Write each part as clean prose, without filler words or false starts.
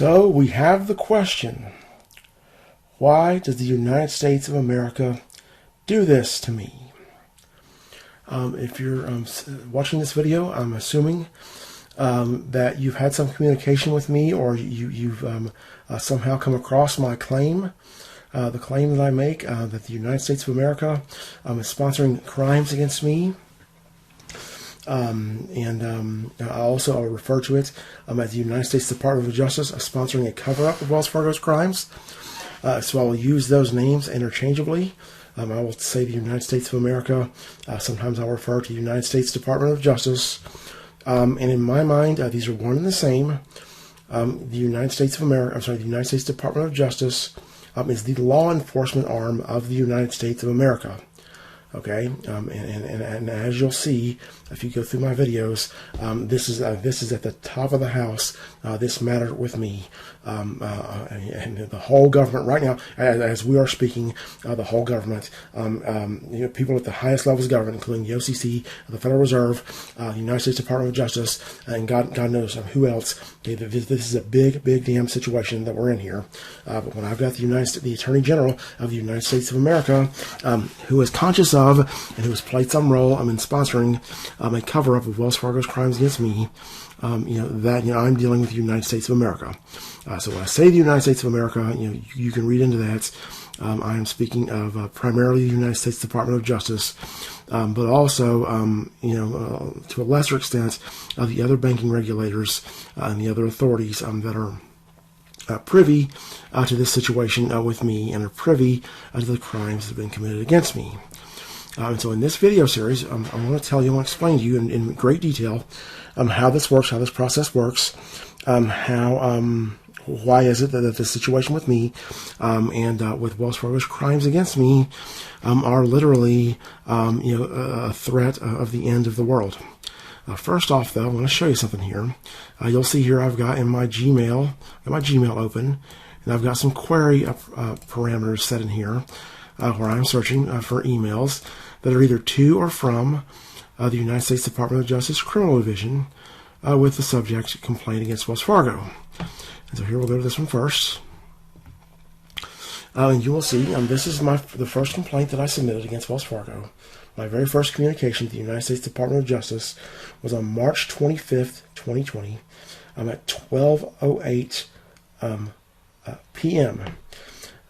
So we have the question, why does the United States of America do this to me? If you're watching this video, I'm assuming that you've had some communication with me, or you've somehow come across my claim, the claim that I make that the United States of America is sponsoring crimes against me. I also refer to it as the United States Department of Justice sponsoring a cover-up of Wells Fargo's crimes. So I will use those names interchangeably. I will say the United States of America. Sometimes I'll refer to the United States Department of Justice. And in my mind, these are one and the same. The United States of America, the United States Department of Justice is the law enforcement arm of the United States of America. Okay, and as you'll see, if you go through my videos, this is at the top of the house. This matter with me, and the whole government right now, as we are speaking, the whole government, people at the highest levels of government, including the OCC, the Federal Reserve, the United States Department of Justice, and God knows who else. Okay, this is a big damn situation that we're in here. But when I've got the Attorney General of the United States of America, who is conscious of and who has played some role in sponsoring a cover-up of Wells Fargo's crimes against me, I'm dealing with the United States of America. So when I say the United States of America, you can read into that. I am speaking of primarily the United States Department of Justice, but also, to a lesser extent, the other banking regulators and the other authorities that are privy to this situation with me and are privy to the crimes that have been committed against me. And so in this video series, I'm going to tell you, I want to explain to you in great detail how this works, how this process works, why is it that the situation with me and with Wells Fargo's crimes against me are literally a threat of the end of the world. First off, though, I want to show you something here. You'll see here I've got in my Gmail, open, and I've got some query parameters set in here where I'm searching for emails that are either to or from the United States Department of Justice Criminal Division with the subject complaint against Wells Fargo. And so here we'll go to this one first. And you will see this is the first complaint that I submitted against Wells Fargo. My very first communication to the United States Department of Justice was on March 25th, 2020. At 12:08 p.m.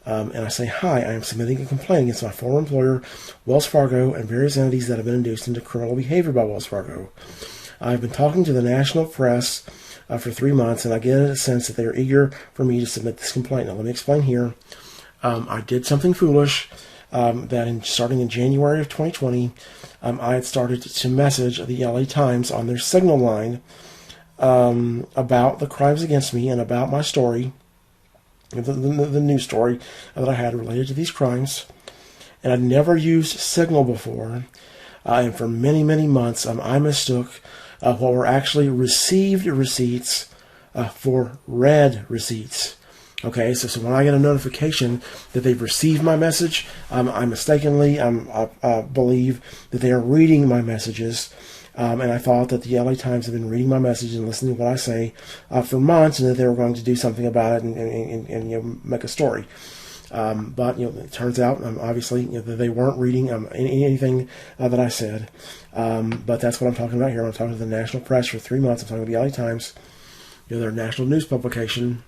And I say, hi, I am submitting a complaint against my former employer, Wells Fargo, and various entities that have been induced into criminal behavior by Wells Fargo. I've been talking to the national press for 3 months, and I get a sense that they are eager for me to submit this complaint. Now, let me explain here. I did something foolish starting in January of 2020, I had started to message the LA Times on their signal line about the crimes against me and about my story, the news story that I had related to these crimes. And I'd never used Signal before, and for many months I mistook what were actually received receipts for read receipts. Okay, so when I get a notification that they've received my message, I mistakenly believe that they are reading my messages, and I thought that the LA Times had been reading my message and listening to what I say for months, and that they were going to do something about it and make a story. But it turns out obviously that they weren't reading anything that I said. But that's what I'm talking about here. I'm talking to the national press for 3 months. I'm talking to the LA Times. They're a national news publication.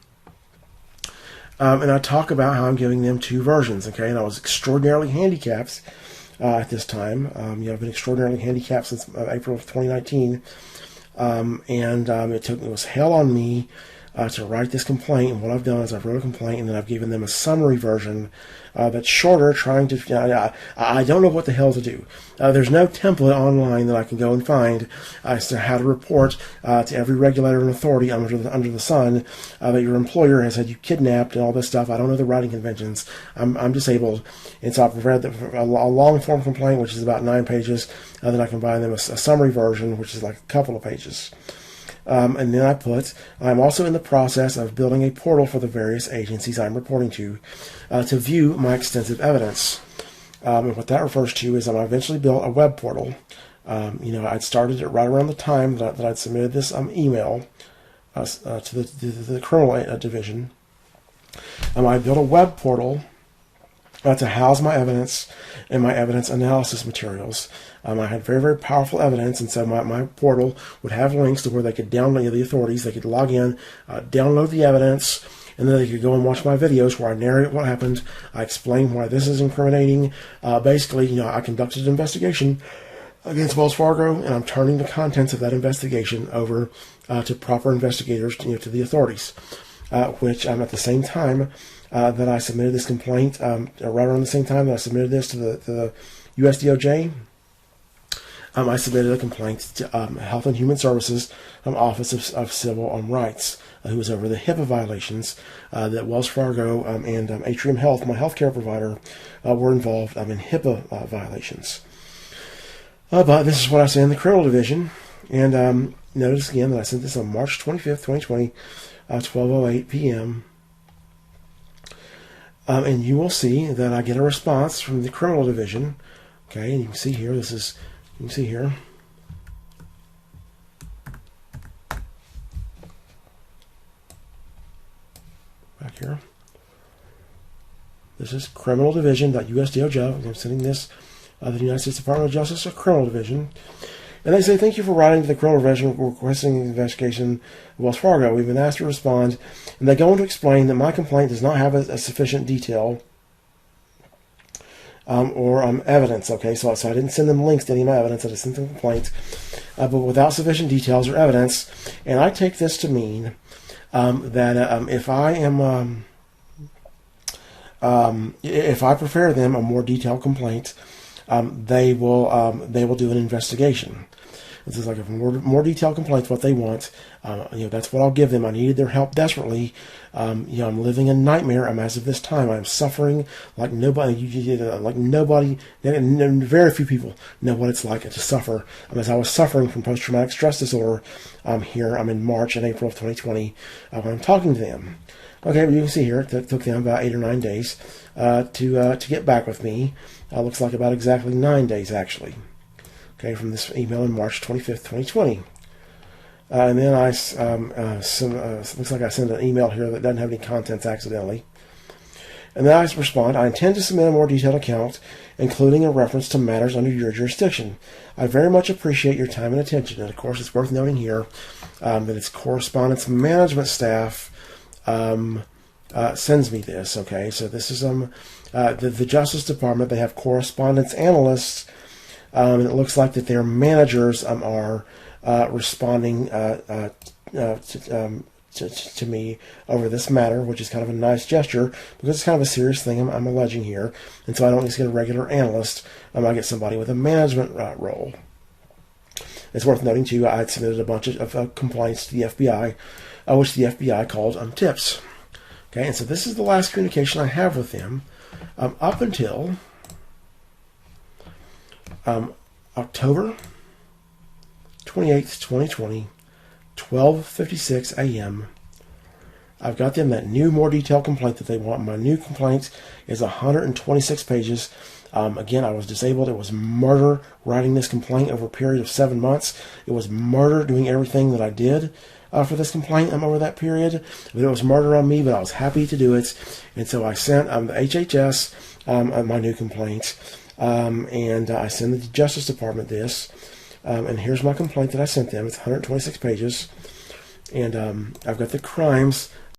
And I talk about how I'm giving them two versions, okay? And I was extraordinarily handicapped at this time. I've been extraordinarily handicapped since April of 2019. It was hell on me to write this complaint. And what I've done is I've wrote a complaint, and then I've given them a summary version that's shorter, trying to... I don't know what the hell to do. There's no template online that I can go and find as to how to report to every regulator and authority under the sun that your employer has had you kidnapped and all this stuff. I don't know the writing conventions. I'm disabled. And so I've read a long-form complaint, which is about 9 pages, and then I can buy them a summary version, which is like a couple of pages. And then I'm also in the process of building a portal for the various agencies I'm reporting to view my extensive evidence. And what that refers to is I eventually built a web portal. I'd started it right around the time that I'd submitted this email the criminal division. I built a web portal to house my evidence and my evidence analysis materials. I had very, very powerful evidence, and so my portal would have links to where they could download the authorities. They could log in, download the evidence, and then they could go and watch my videos where I narrate what happened. I explain why this is incriminating. Basically, I conducted an investigation against Wells Fargo, and I'm turning the contents of that investigation over to proper investigators, to the authorities. Which at the same time that I submitted this complaint, right around the same time that I submitted this to the US DOJ, I submitted a complaint to Health and Human Services Office of Civil Rights, who was over the HIPAA violations that Wells Fargo and Atrium Health, my healthcare provider, were involved in HIPAA violations. But this is what I sent in the criminal division, and notice again that I sent this on March 25th, 2020, 12:08 p.m. And you will see that I get a response from the criminal division. Okay, and you can see here, back here. This is criminal division.usdoj. I'm sending this the United States Department of Justice, or criminal division. And they say, thank you for writing to the criminal division requesting an investigation of Wells Fargo. We've been asked to respond. And they go on to explain that my complaint does not have a sufficient detail or evidence. Okay, so I didn't send them links to any of my evidence. I just sent them a complaint, but without sufficient details or evidence. And I take this to mean that if I am, if I prepare them a more detailed complaint, they will do an investigation. This is like a more detailed complaint, what they want. That's what I'll give them. I needed their help desperately. I'm living a nightmare. As of this time, I'm suffering like nobody. Very few people know what it's like to suffer. As I was suffering from post-traumatic stress disorder, here I'm in March and April of 2020 when I'm talking to them. Okay, well, you can see here it took them about 8 or 9 days to get back with me. Looks like about exactly 9 days, actually. Okay, from this email in March 25th, 2020. And then looks like I sent an email here that doesn't have any contents accidentally. And then I respond, I intend to submit a more detailed account, including a reference to matters under your jurisdiction. I very much appreciate your time and attention. And of course, it's worth noting here that it's correspondence management staff sends me this. Okay, so this is the Justice Department. They have correspondence analysts, and it looks like that their managers are responding to me over this matter, which is kind of a nice gesture because it's kind of a serious thing I'm alleging here, and so I don't just get a regular analyst. I get somebody with a management role. It's worth noting too, I had submitted a bunch of complaints to the FBI, which the FBI called tips. Okay, and so this is the last communication I have with them up until October 28th, 2020, 12:56 a.m. I've got them that new, more detailed complaint that they want. My new complaint is 126 pages. Again, I was disabled. It was murder writing this complaint over a period of 7 months. It was murder doing everything that I did for this complaint over that period. But it was murder on me, but I was happy to do it. And so I sent the HHS my new complaint. And I sent the Justice Department this. And here's my complaint that I sent them. It's 126 pages. And I've got the crimes